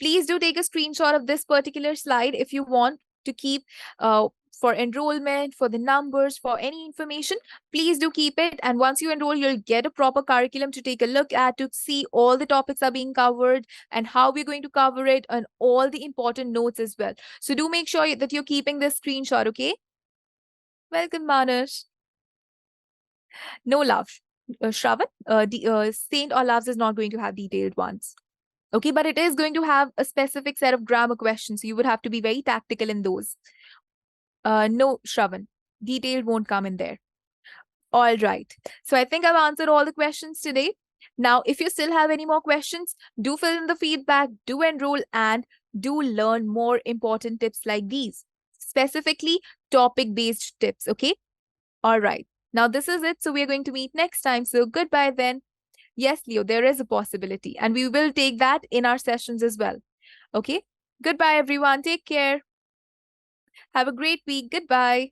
Please do take a screenshot of this particular slide if you want to keep for enrollment, for the numbers, for any information. Please do keep it. And once you enroll, you'll get a proper curriculum to take a look at, to see all the topics are being covered and how we're going to cover it, and all the important notes as well. So do make sure that you're keeping this screenshot, okay? Welcome, Manish. No love. Shravan, St. Olave's is not going to have detailed ones. Okay, but it is going to have a specific set of grammar questions. So you would have to be very tactical in those. No, Shravan, detailed won't come in there. All right. So I think I've answered all the questions today. Now, if you still have any more questions, do fill in the feedback, do enroll, and do learn more important tips like these. Specifically, topic-based tips, okay? All right. Now, this is it. So we're going to meet next time. So goodbye then. Yes, Leo, there is a possibility. And we will take that in our sessions as well. Okay. Goodbye, everyone. Take care. Have a great week. Goodbye.